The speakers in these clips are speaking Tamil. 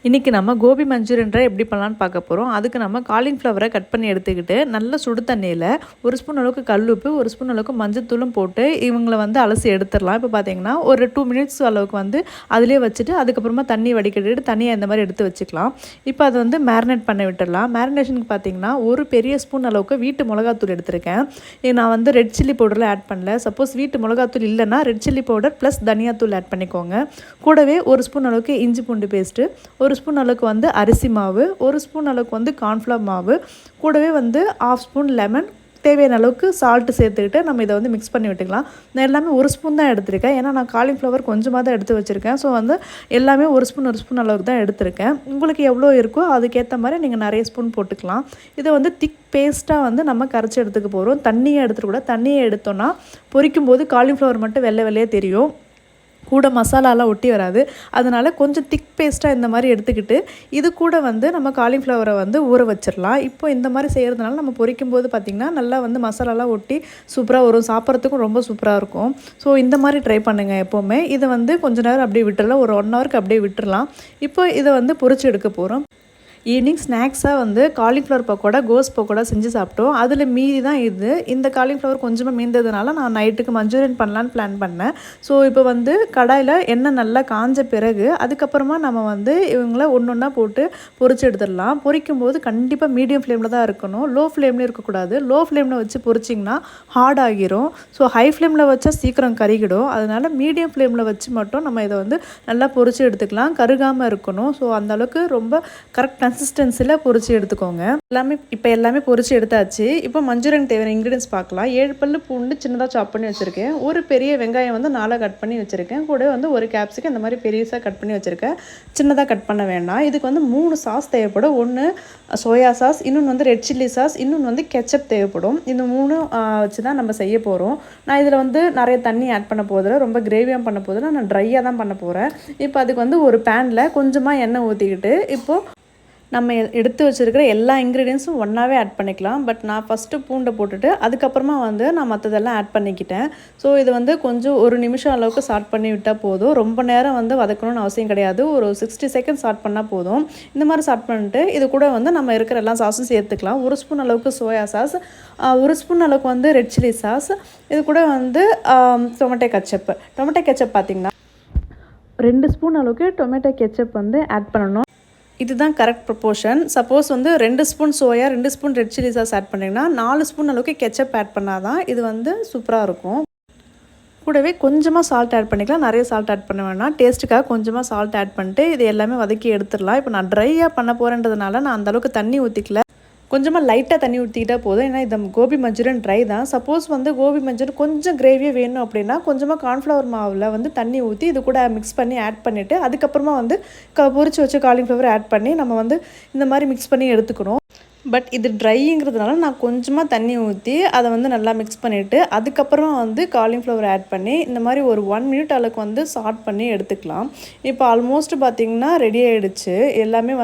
இன்றைக்கி நம்ம கோபி மஞ்சூரியன் எப்படி பண்ணலான்னு பார்க்க போகிறோம். அதுக்கு நம்ம காலிஃப்ளவரை கட் பண்ணி எடுத்துக்கிட்டு நல்ல சுடு தண்ணியில் ஒரு ஸ்பூன் அளவுக்கு கல்லுப்பு, ஒரு ஸ்பூன் அளவுக்கு மஞ்சத்தூளும் போட்டு இவங்களை அலசி எடுத்துடலாம். இப்போ பார்த்தீங்கன்னா ஒரு 2 மினிட்ஸ் அளவுக்கு அதிலே வச்சுட்டு அதுக்கப்புறமா தண்ணி வடிகட்டிட்டு தண்ணியை இந்த மாதிரி எடுத்து வச்சுக்கலாம். இப்போ அது மேரினேட் பண்ணி விட்டுடலாம். மேரினேஷனுக்கு பார்த்தீங்கன்னா ஒரு பெரிய ஸ்பூன் அளவுக்கு வீட்டு மிளகாத்தூள் எடுத்திருக்கேன். நான் ரெட் சில்லி பவுடரில் ஆட் பண்ணல. சப்போஸ் வீட்டு மிளகாத்தூள் இல்லைன்னா ரெட் சில்லி பவுடர் ப்ளஸ் தனியாத்தூள் ஆட் பண்ணிக்கோங்க. கூடவே ஒரு ஸ்பூன் அளவுக்கு இஞ்சி பூண்டு பேஸ்ட்டு, ஒரு ஸ்பூன் அளவுக்கு அரிசி மாவு, ஒரு ஸ்பூன் அளவுக்கு கார்ன்ஃப்ளவர் மாவு, கூடவே 1/2 ஸ்பூன் லெமன், தேவையான அளவுக்கு சால்ட்டு சேர்த்துக்கிட்டு நம்ம இதை மிக்ஸ் பண்ணி விட்டுக்கலாம். நான் எல்லாமே ஒரு ஸ்பூன் தான் எடுத்திருக்கேன். ஏன்னா நான் காலிஃப்ளவர் கொஞ்சமாக தான் எடுத்து வச்சுருக்கேன். ஸோ எல்லாமே ஒரு ஸ்பூன் அளவுக்கு தான் எடுத்திருக்கேன். உங்களுக்கு எவ்வளோ இருக்கோ அதுக்கேற்ற மாதிரி நீங்கள் நிறைய ஸ்பூன் போட்டுக்கலாம். இதை திக் பேஸ்ட்டாக நம்ம கரைச்சி எடுத்துக்க போகிறோம். தண்ணியை எடுத்துக்கூட தண்ணியை எடுத்தோன்னா பொரிக்கும் போது காலிஃப்ளவர் மட்டும் வெள்ளை வெள்ளையே தெரியும், கூட மசாலாலாம் ஒட்டி வராது. அதனால் கொஞ்சம் திக் பேஸ்ட்டாக இந்த மாதிரி எடுத்துக்கிட்டு இது கூட நம்ம காலிஃப்ளவரை ஊற வச்சிடலாம். இப்போ இந்த மாதிரி செய்கிறதுனால நம்ம பொரிக்கும் போது பார்த்திங்கன்னா நல்லா மசாலாலாம் ஒட்டி சூப்பராக வரும், சாப்பிட்றதுக்கும் ரொம்ப சூப்பராக இருக்கும். ஸோ இந்த மாதிரி ட்ரை பண்ணுங்கள் எப்போவுமே. இதை கொஞ்ச நேரம் அப்படியே விட்டுடலாம், ஒரு 1 ஹவருக்கு அப்படியே விட்டுடலாம். இப்போ இதை பொரிச்சு எடுக்க போகிறோம். ஈவினிங் ஸ்நாக்ஸாக காலிஃப்ளவர் பக்கோடா, கோஸ் பக்கோடா செஞ்சு சாப்பிட்டோம். அதில் மீதி தான் இது. இந்த காலிஃப்ளவர் கொஞ்சமாக மீந்ததுனால நான் நைட்டுக்கு மஞ்சூரியன் பண்ணலான்னு பிளான் பண்ணேன். ஸோ இப்போ கடாயில் எண்ணெய் நல்லா காஞ்ச பிறகு அதுக்கப்புறமா நம்ம இவங்கள ஒன்று ஒன்றா போட்டு பொரிச்சு எடுத்துடலாம். பொரிக்கும் போது கண்டிப்பாக மீடியம் ஃப்ளேமில் தான் இருக்கணும், லோ ஃப்ளேம்லேயும் இருக்கக்கூடாது. லோ ஃப்ளேமில் வச்சு பொரிச்சிங்கன்னா ஹார்ட் ஆகிரும். ஸோ ஹை ஃப்ளேமில் வச்சா சீக்கிரம் கருகிடும். அதனால் மீடியம் ஃப்ளேமில் வச்சு மட்டும் நம்ம இதை நல்லா பொரிச்சு எடுத்துக்கலாம், கருகாமல் இருக்கணும். ஸோ அந்தளவுக்கு ரொம்ப கரெக்டாக கன்சிஸ்டன்சியில் பொரிச்சு எடுத்துக்கோங்க. எல்லாமே பொரிச்சு எடுத்தாச்சு. இப்போ மஞ்சூரியன் தேவையான இன்க்ரீடியன்ஸ் பார்க்கலாம். 7 பல்லு பூண்டு சின்னதாக சாப் பண்ணி வச்சுருக்கேன். ஒரு பெரிய வெங்காயம் 4 கட் பண்ணி வச்சுருக்கேன். கூட ஒரு கேப்சிகம் இந்த மாதிரி பெருசாக கட் பண்ணி வச்சுருக்கேன். சின்னதாக கட் பண்ண வேண்டாம். இதுக்கு 3 சாஸ் தேவைப்படும். ஒன்று சோயா சாஸ், இன்னொன்று ரெட் சில்லி சாஸ், இன்னொன்று கெச்சப் தேவைப்படும். இந்த 3 வச்சு தான் நம்ம செய்ய போகிறோம். நான் இதில் நிறைய தண்ணி ஆட் பண்ண போதில், ரொம்ப கிரேவியாக பண்ண போதில் நான் ட்ரையாக தான் பண்ண போகிறேன். இப்போ அதுக்கு ஒரு பேனில் கொஞ்சமாக எண்ணெய் ஊற்றிக்கிட்டு இப்போது நம்ம எடுத்து வச்சுருக்கிற எல்லா இன்க்ரீடியன்ஸும் ஒன்றாவே ஆட் பண்ணிக்கலாம். பட் நான் ஃபஸ்ட்டு பூண்டை போட்டுட்டு அதுக்கப்புறமா நான் மற்றதெல்லாம் ஆட் பண்ணிக்கிட்டேன். ஸோ இது கொஞ்சம் 1 நிமிஷம் அளவுக்கு ஸ்டார்ட் பண்ணி விட்டால் போதும். ரொம்ப நேரம் வதக்கணும்னு அவசியம் கிடையாது. ஒரு 60 செகண்ட் ஸ்டார்ட் பண்ணால் போதும். இந்த மாதிரி ஸ்டார்ட் பண்ணிட்டு இது கூட நம்ம இருக்கிற எல்லா சாஸும் சேர்த்துக்கலாம். 1 ஸ்பூன் அளவுக்கு சோயா சாஸ், 1 ஸ்பூன் அளவுக்கு ரெட் சில்லி சாஸ், இது கூட டொமேட்டோ கெச்சப் பார்த்திங்கன்னா 2 ஸ்பூன் அளவுக்கு டொமேட்டோ கெச்சப் ஆட் பண்ணணும். இதுதான் correct proportion. Suppose 2 spoon soya, 2 spoon red chilli sauce add பண்ணிங்கன்னா 4 ஸ்பூன் அளவுக்கு கெச்சப் ஆட் பண்ணால் தான் இது சூப்பராக இருக்கும். கூடவே கொஞ்சமாக சால்ட் ஆட் பண்ணிக்கலாம். நிறைய சால்ட் ஆட் பண்ண வேணாம். டேஸ்ட்டுக்காக கொஞ்சமாக சால்ட் ஆட் பண்ணிட்டு இது எல்லாமே வதக்கி எடுத்துடலாம். இப்போ நான் ட்ரையாக பண்ண போகிறேன்றதுனால நான் அந்தளவுக்கு தண்ணி ஊற்றிக்கல, கொஞ்சமாக லைட்டாக தண்ணி ஊற்றிக்கிட்டால் போதும். ஏன்னா இந்த கோபி மஞ்சூரியன் ட்ரை தான். சப்போஸ் கோபி மஞ்சூரியன் கொஞ்சம் கிரேவியாக வேணும் அப்படின்னா கொஞ்சமாக கார்ன்ஃப்ளவர் மாவில் தண்ணி ஊற்றி இது கூட மிக்ஸ் பண்ணி ஆட் பண்ணிவிட்டு அதுக்கப்புறமா பொரிச்சு வச்சு காலிஃப்ளவர் ஆட் பண்ணி நம்ம இந்த மாதிரி மிக்ஸ் பண்ணி எடுத்துக்கணும். பட் இது ட்ரைங்கிறதுனால நான் கொஞ்சமாக தண்ணி ஊற்றி அதை நல்லா மிக்ஸ் பண்ணிவிட்டு அதுக்கப்புறமா காலிஃப்ளவர் ஆட் பண்ணி இந்த மாதிரி ஒரு 1 மினிட் அளவுக்கு சாட் பண்ணி எடுத்துக்கலாம். இப்போ ஆல்மோஸ்ட் பார்த்திங்கன்னா ரெடி ஆகிடுச்சு. எல்லாமே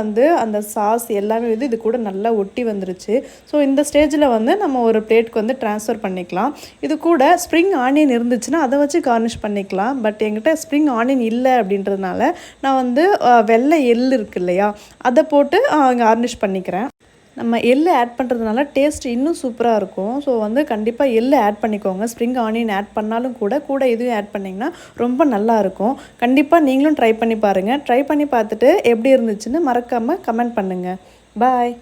அந்த சாஸ் எல்லாமே இது கூட நல்லா ஒட்டி வந்துருச்சு. ஸோ இந்த ஸ்டேஜில் நம்ம ஒரு பிளேட்டுக்கு ட்ரான்ஸ்ஃபர் பண்ணிக்கலாம். இது கூட ஸ்ப்ரிங் ஆனியன் இருந்துச்சுன்னா அதை வச்சு கார்னிஷ் பண்ணிக்கலாம். பட் என்கிட்ட ஸ்ப்ரிங் ஆனியன் இல்லை அப்படின்றதுனால நான் வெள்ளை எள் இருக்குது இல்லையா, அதை போட்டு கார்னிஷ் பண்ணிக்கிறேன். நம்ம எள்ளு ஆட் பண்ணுறதுனால டேஸ்ட் இன்னும் சூப்பராக இருக்கும். ஸோ கண்டிப்பாக எள்ளு ஆட் பண்ணிக்கோங்க. ஸ்ப்ரிங் ஆனியன் ஆட் பண்ணாலும் கூட இதுவும் ஆட் பண்ணிங்கன்னா ரொம்ப நல்லாயிருக்கும். கண்டிப்பாக நீங்களும் ட்ரை பண்ணி பாருங்கள். ட்ரை பண்ணி பார்த்துட்டு எப்படி இருந்துச்சுன்னு மறக்காமல் கமெண்ட் பண்ணுங்கள். பாய்.